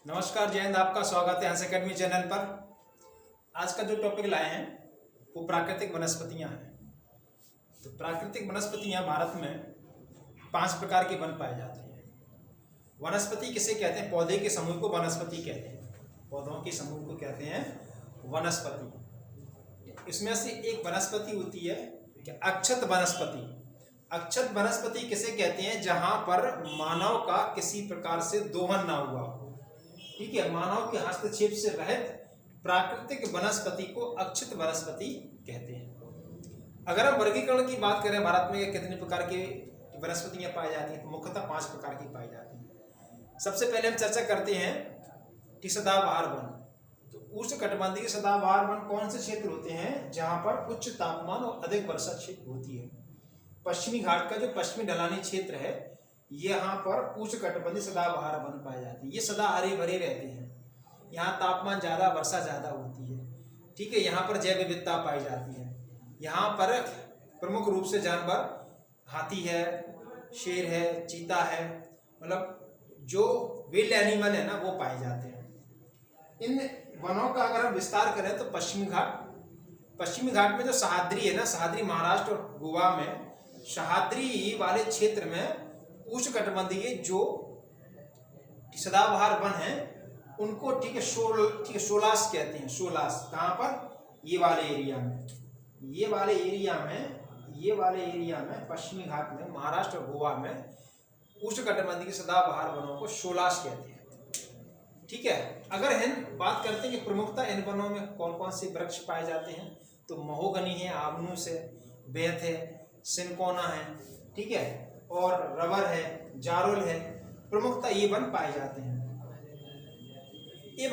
नमस्कार, जय हिंद। आपका स्वागत है हंस अकेडमी चैनल पर। आज का जो टॉपिक लाए हैं वो प्राकृतिक वनस्पतियां हैं। तो प्राकृतिक वनस्पतियां भारत में 5 प्रकार की वन पाई जाती हैं। वनस्पति किसे कहते हैं? पौधे के समूह को वनस्पति कहते हैं। पौधों के समूह को कहते हैं वनस्पति। इसमें से एक वनस्पति होती है कि अक्षत वनस्पति। अक्षत वनस्पति किसे कहते हैं? जहां पर मानव का किसी प्रकार से दोहन ना हुआ हो, ठीक है, मानव के हस्तक्षेप से रहित प्राकृतिक वनस्पति को अक्षत वनस्पति कहते हैं। अगर हम वर्गीकरण की बात करें, भारत में कितने प्रकार की वनस्पतियां पाई जाती हैं, तो मुख्यतः 5 प्रकार की पाई जाती हैं। सबसे पहले हम चर्चा करते हैं कि सदाबहार वन। तो उष्णकटिबंधीय सदाबहार वन कौन से क्षेत्र होते हैं जहां पर उच्च तापमान और अधिक वर्षा क्षेत्र होती है? पश्चिमी घाट का जो पश्चिमी ढलानी क्षेत्र है, यहाँ पर उष्णकटिबंधीय सदाबहार वन पाए जाते हैं। ये सदा हरे भरे रहते हैं। यहाँ तापमान ज़्यादा, वर्षा ज़्यादा होती है, ठीक है। यहाँ पर जैव विविधता पाई जाती है। यहाँ पर प्रमुख रूप से जानवर हाथी है, शेर है, चीता है, मतलब जो विल्ड एनिमल है ना, वो पाए जाते हैं। इन वनों का अगर हम विस्तार करें तो पश्चिमी घाट में जो सह्याद्री है ना, सह्याद्री महाराष्ट्र और गोवा में सह्याद्री वाले क्षेत्र में उष्णकटिबंधीय जो सदाबहार वन है उनको, ठीक है, शोलास कहते हैं। शोलास कहाँ पर? ये वाले एरिया में पश्चिमी घाट में महाराष्ट्र और गोवा में उष्णकटिबंधीय सदाबहार वनों को शोलास कहते हैं, ठीक है। अगर हम बात करते हैं कि प्रमुखता इन वनों में कौन कौन से वृक्ष पाए जाते हैं, तो महोगनी है, आमनूस है, बेंत है, सिनकोना है, ठीक है, और रबर है, जारुल है। प्रमुखता ये वन पाए जाते हैं। ये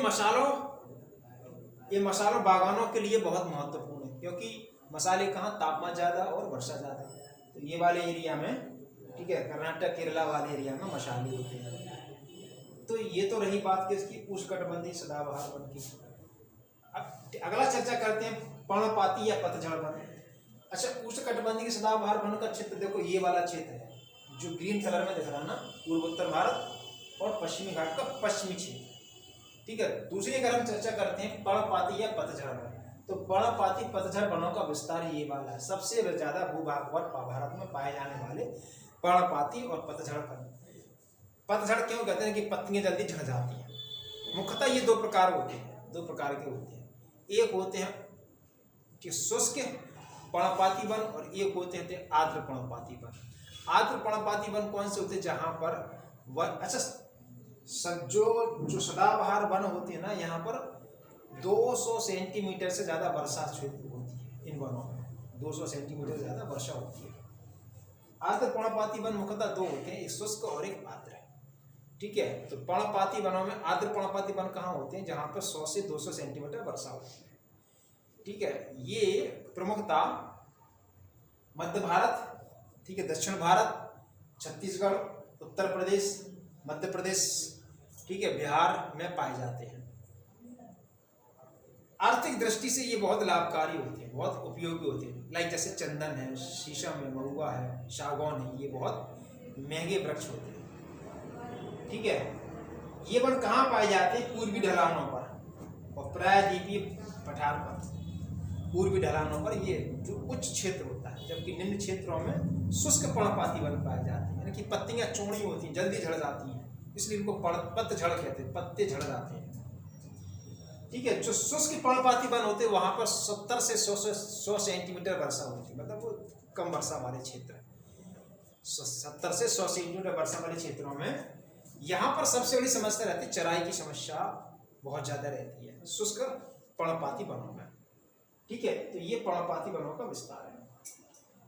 मसालों बागानों के लिए बहुत महत्वपूर्ण है, क्योंकि मसाले कहाँ? तापमान ज़्यादा और वर्षा ज़्यादा। तो ये वाले एरिया में, ठीक है, कर्नाटक केरला वाले एरिया में मसाले होते हैं। तो ये तो रही बात कि इसकी उष्णकटिबंधीय सदाबहार वन की। अब अगला चर्चा करते हैं पर्णपाती या पतझड़ वन। अच्छा, उष्णकटिबंधीय सदाबहार वन का क्षेत्र देखो, ये वाला क्षेत्र है जो ग्रीन कलर में दिख रहा है ना, पूर्व उत्तर भारत और पश्चिमी घाट का पश्चिमी क्षेत्र, ठीक है। दूसरी अगर हम चर्चा करते हैं पर्णपाती या पतझड़ वन, तो पर्णपाती पतझड़ वनों का विस्तार ये वाला है। सबसे ज्यादा भूभाग पर भारत में पाए जाने वाले पर्णपाती और पतझड़ वन। पतझड़ क्यों कहते हैं? कि पत्तियां जल्दी झड़ जाती हैं। मुख्यतः ये 2 प्रकार होते हैं, 2 प्रकार के होते हैं। एक होते हैं कि शुष्क पर्णपाती वन और एक होते हैं आर्द्र पर्णपाती वन। आर्द्र पर्णपाती वन कौन से होते हैं? जहां पर अच्छा, जो सदाबहार वन होते हैं ना, यहाँ पर 200 सेंटीमीटर से ज्यादा वर्षा होती है। इन वनों में 200 सेंटीमीटर से ज्यादा वर्षा होती है। आर्द्र पर्णपाती वन मुख्यतः 2 होते हैं, एक शुष्क और एक आर्द्र, ठीक है। तो पर्णपाती वनों में आर्द्र पर्णपाती वन कहाँ होते हैं? जहां पर 100 से 200 सेंटीमीटर वर्षा होती है, ठीक है। ये प्रमुखता मध्य भारत, ठीक है, दक्षिण भारत, छत्तीसगढ़, उत्तर प्रदेश, मध्य प्रदेश, ठीक है, बिहार में पाए जाते हैं। आर्थिक दृष्टि से ये बहुत लाभकारी होते हैं, बहुत उपयोगी होते हैं। लाइक जैसे चंदन है, शीशम है, महुआ है, सागौन है, ये बहुत महंगे वृक्ष होते हैं, ठीक है। ये वन कहाँ पाए जाते हैं? पूर्वी ढलानों पर और प्रायद्वीपीय पठार पर। पूर्वी ढलानों पर ये जो उच्च क्षेत्र होता है, जबकि निम्न क्षेत्रों में शुष्क पर्णपाती वन पाए जाते हैं, यानी कि पत्तियां चौड़ी होती हैं, जल्दी झड़ जाती हैं, इसलिए इनको पतझड़ कहते हैं, पत्ते झड़ जाते हैं, ठीक है। जो शुष्क पर्णपाती वन होते हैं वहां पर 70 से 100 सेंटीमीटर वर्षा होती है, मतलब वो कम वर्षा वाले क्षेत्र। 70 से 100 सेंटीमीटर वर्षा वाले क्षेत्रों में यहाँ पर सबसे बड़ी समस्या रहती है, चराई की समस्या बहुत ज्यादा रहती है शुष्क पर्णपाती वनों में, ठीक है। तो ये पर्णपाती वनों का विस्तार है।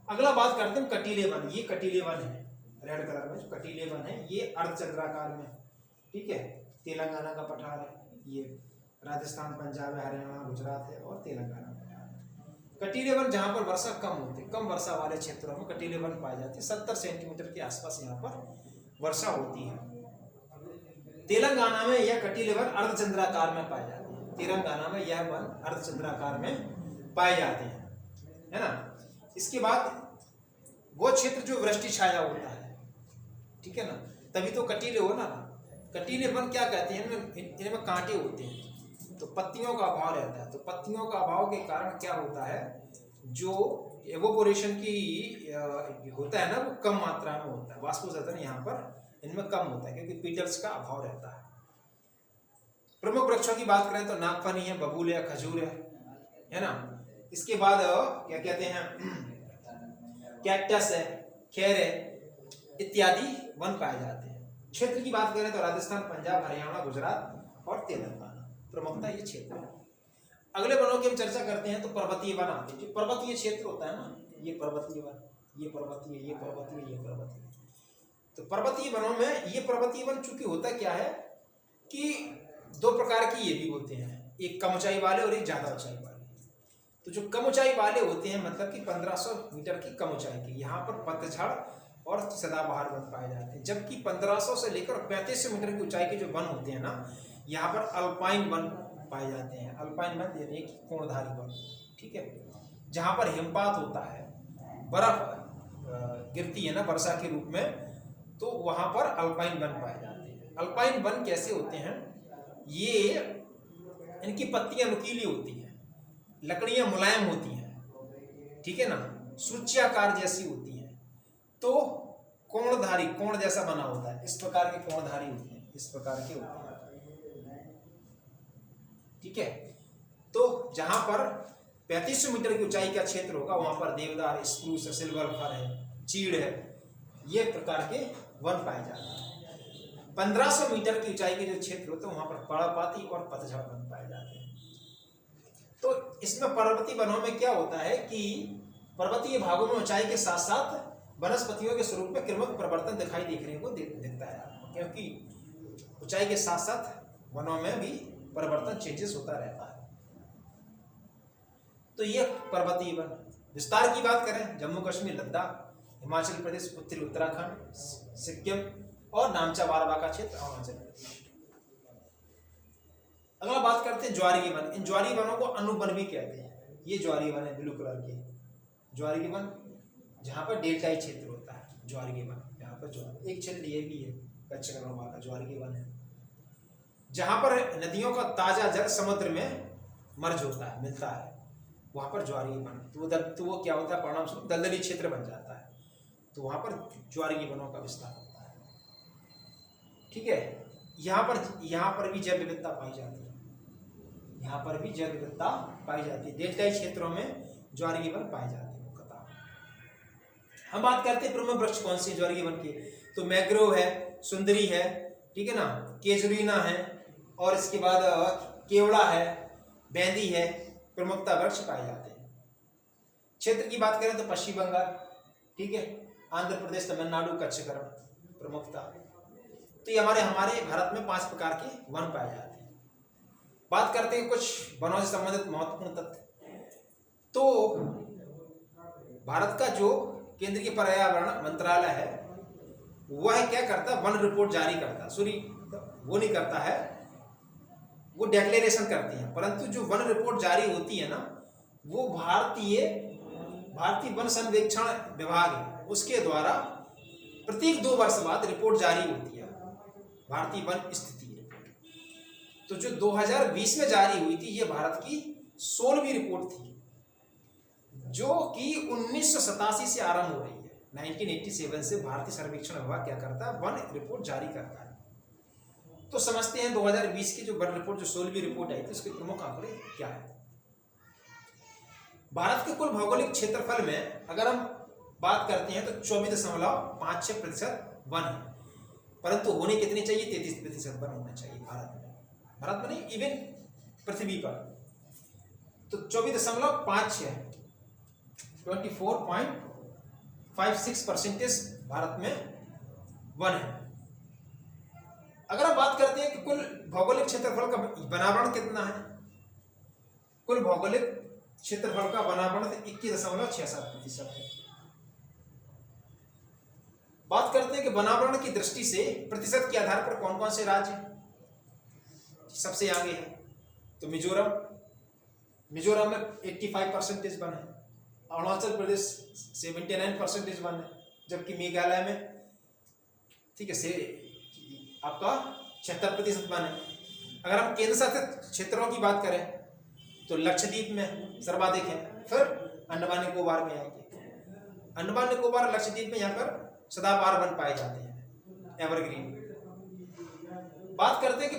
अगला बात करते हैं कटीले वन। ये कटीले वन है, रेड कलर में जो कटीले वन है, ये अर्धचंद्राकार में, ठीक है। तेलंगाना का पठार है, ये राजस्थान, पंजाब, हरियाणा, गुजरात है और तेलंगाना पठार है। कटीले वन जहां पर वर्षा कम होती है, कम वर्षा वाले क्षेत्रों में कटीले वन पाए जाते हैं। 70 सेंटीमीटर के आसपास यहाँ पर वर्षा होती है। तेलंगाना में यह कटीले वन अर्धचंद्राकार में पाए जाते हैं। तेलंगाना में यह वन अर्धचंद्राकार में पाए जाते हैं, है ना। इसके बाद वो क्षेत्र जो वृष्टि छाया होता है, ठीक है ना, तभी तो कटीले हो ना। कटीले वन क्या कहते हैं, इनमें कांटे होते हैं, तो पत्तियों का अभाव रहता है। तो पत्तियों का अभाव के कारण क्या होता है, जो एवोपोरेशन की होता है ना, वो कम मात्रा में होता है। वाष्पोत्सर्जन यहाँ पर इनमें कम होता है क्योंकि पीटल्स का अभाव रहता है। प्रमुख वृक्षों की बात करें तो नागफनी है, बबूल है, खजूर है ना। इसके बाद क्या कहते हैं, कैक्टस है, खैर है, इत्यादि वन पाए जाते हैं। क्षेत्र की बात करें तो राजस्थान, पंजाब, हरियाणा, गुजरात और तेलंगाना प्रमुखता ये क्षेत्र है। अगले वनों की हम चर्चा करते हैं तो पर्वतीय वन आते हैं। जो पर्वतीय क्षेत्र होता है ना, ये पर्वतीय वन, ये पर्वतीय, ये पर्वतीय, ये पर्वतीय। तो पर्वतीय वनों में ये पर्वतीय वन चूंकि होता क्या है कि दो प्रकार की ये भी होते हैं, एक कम ऊंचाई वाले और एक ज्यादा ऊंचाई वाले। तो जो कम ऊंचाई वाले होते हैं मतलब कि 1500 मीटर की कम ऊंचाई के, यहाँ पर पतझड़ और सदाबहार वन पाए जाते हैं। जबकि 1500 से लेकर 3500 मीटर की ऊंचाई के जो वन होते हैं ना, यहाँ पर अल्पाइन वन पाए जाते हैं। अल्पाइन वन यानी कि कोणधारी वन, ठीक है, जहाँ पर हिमपात होता है, बर्फ गिरती है ना वर्षा के रूप में, तो वहाँ पर अल्पाइन वन पाए जाते हैं। अल्पाइन वन कैसे होते हैं, ये इनकी पत्तियां नुकीली होती हैं, लकड़ियां मुलायम होती हैं, ठीक है ना, सूच्याकार जैसी होती हैं, तो कोणधारी, कोण जैसा बना होता है, इस प्रकार के कोणधारी होते हैं, इस प्रकार के होते हैं, ठीक है। तो जहां पर 3500 मीटर की ऊंचाई का क्षेत्र होगा वहां पर देवदार, स्प्रूस, सिल्वर फर है, चीड़ है, ये प्रकार के वन पाए जाते हैं। 1500 मीटर की ऊंचाई के जो क्षेत्र होते हैं वहां पर पर्णपाती और पतझड़ वन पाए जाते हैं। तो इसमें पर्वतीय वनों में क्या होता है कि पर्वतीय भागों में ऊंचाई के साथ साथ वनस्पतियों के स्वरूप में क्रमिक परिवर्तन दिखाई देखने को दिखता है, क्योंकि ऊंचाई के साथ साथ वनों में भी परिवर्तन, चेंजेस होता रहता है। तो ये पर्वतीय वन। विस्तार की बात करें, जम्मू कश्मीर, लद्दाख, हिमाचल प्रदेश, उत्तरी उत्तराखंड, सिक्किम और नामचा बारवा का क्षेत्र अरुणाचल प्रदेश। अगला बात करते हैं ज्वारीय वन। इन ज्वारीय वनों को अनुवन भी कहते हैं। ये ज्वारीय वन है, ब्लू कलर के ज्वारीय वन, जहाँ पर डेल्टाई क्षेत्र होता है, ज्वारीय वन। यहाँ पर ज्वार एक क्षेत्र ये भी है, कच्छ कलमा का ज्वारीय वन है, जहाँ पर नदियों का ताजा जल समुद्र में मर्ज होता है, मिलता है, वहां पर ज्वारीय वन। तो वो क्या होता है, परिणाम स्वरूप दलदली क्षेत्र बन जाता है, तो वहां पर ज्वारीय वनों का विस्तार होता है, ठीक है। यहाँ पर भी जैव विविधता पाई जाती है, यहाँ पर भी जैव विविधता पाई जाती है। डेल्टाई क्षेत्रों में ज्वारीय वन पाए जाते हैं। हम बात करते हैं प्रमुख वृक्ष कौन से ज्वारीय वन के, तो मैग्रोव है, सुंदरी है, ठीक है ना, केजुरीना है, और इसके बाद केवड़ा है, बैंदी है, प्रमुखता वृक्ष पाए जाते हैं। क्षेत्र की बात करें तो पश्चिम बंगाल, ठीक है, आंध्र प्रदेश, तमिलनाडु, कच्छकरण प्रमुखता। तो ये हमारे भारत में 5 प्रकार के वन पाए जाते हैं। बात करते हैं कुछ वनों से संबंधित महत्वपूर्ण तथ्य। तो भारत का जो केंद्रीय पर्यावरण मंत्रालय है वह क्या करता है, वन रिपोर्ट जारी करता है, सॉरी वो नहीं करता है, वो डिक्लेरेशन करते हैं, परंतु जो वन रिपोर्ट जारी होती है ना, वो भारतीय वन सर्वेक्षण विभाग है, उसके द्वारा प्रत्येक 2 वर्ष बाद रिपोर्ट जारी होती है, भारतीय वन स्थिति रिपोर्ट। तो जो 2020 में जारी हुई थी, ये भारत की 16वीं रिपोर्ट थी, जो कि 1987 से आरंभ हो रही है। 1987 से भारतीय सर्वेक्षण विभाग क्या करता है, वन रिपोर्ट जारी करता है। तो समझते हैं 2020 की जो वन रिपोर्ट, जो 16वीं रिपोर्ट आई थी, उसके प्रमुख आंकड़े क्या है। भारत के कुल भौगोलिक क्षेत्रफल में अगर हम बात करते हैं तो 24.56% वन है, परंतु होने कितने चाहिए, 33% वन होना चाहिए भारत में नहीं, इवन पृथ्वी पर। तो 24.56 24.56% भारत में वन है। अगर हम बात करते हैं कि कुल भौगोलिक क्षेत्रफल का बनावरण कितना है, कुल भौगोलिक क्षेत्रफल का बनावरण 21.66% है। बात करते हैं कि बनावरण की दृष्टि से प्रतिशत के आधार पर कौन कौन से राज्य सबसे आगे है, तो मिजोरम में 85% वन है, अरुणाचल प्रदेश 79% वन है, जबकि मेघालय में, ठीक है, से आपका 76% वन है। अगर हम केंद्र शासित क्षेत्रों की बात करें तो लक्षद्वीप में सर्वाधिक है, फिर अंडमान निकोबार में आएंगे। अंडमान निकोबार और लक्षद्वीप में यहाँ पर सदाबहार वन पाए जाते हैं, एवरग्रीन। बात करते हैं कि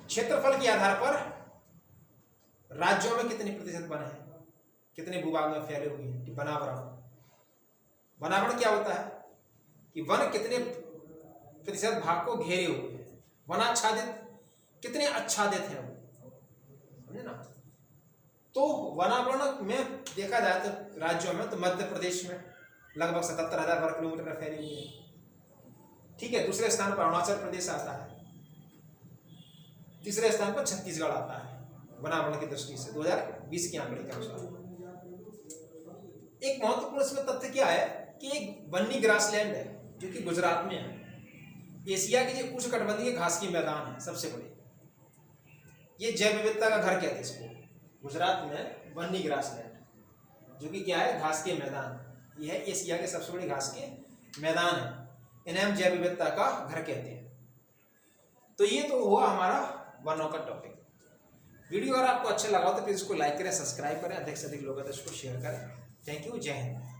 क्षेत्रफल के आधार पर राज्यों में कितने प्रतिशत वन है, कितने भूभाग में फैले हुए हैं। वनावरण, वनावरण क्या होता है कि वन कितने प्रतिशत भाग को घेरे हुए हैं। वनाच्छादित कितने आच्छादित हैं, समझे ना। तो वनावरण में देखा जाए तो राज्यों में तो मध्य प्रदेश में लगभग 77,000 वर्ग किलोमीटर में फैले हुए हैं। ठीक है, दूसरे स्थान पर अरुणाचल प्रदेश आता है, तीसरे स्थान पर छत्तीसगढ़ आता है वनावरण की दृष्टि से 2020 के आंकड़े के अनुसार। एक महत्वपूर्ण इसमें तथ्य क्या है कि एक बन्नी ग्रासलैंड है जो कि गुजरात में है। एशिया के जो उष्णकटिबंधीय घास के मैदान है सबसे बड़े, ये जैव विविधता का घर कहते हैं इसको। गुजरात में बन्नी ग्रासलैंड जो कि क्या है, घास के मैदान। यह है एशिया के सबसे बड़े घास के मैदान है, इन्हें हम जैव विविधता का घर कहते हैं। तो ये तो हुआ हमारा वनों का टॉपिक। वीडियो अगर आपको अच्छा लगा हो तो प्लीज इसको लाइक करें, सब्सक्राइब करें, अधिक से अधिक लोगों तक इसको शेयर करें। थैंक यू, जय हिंद।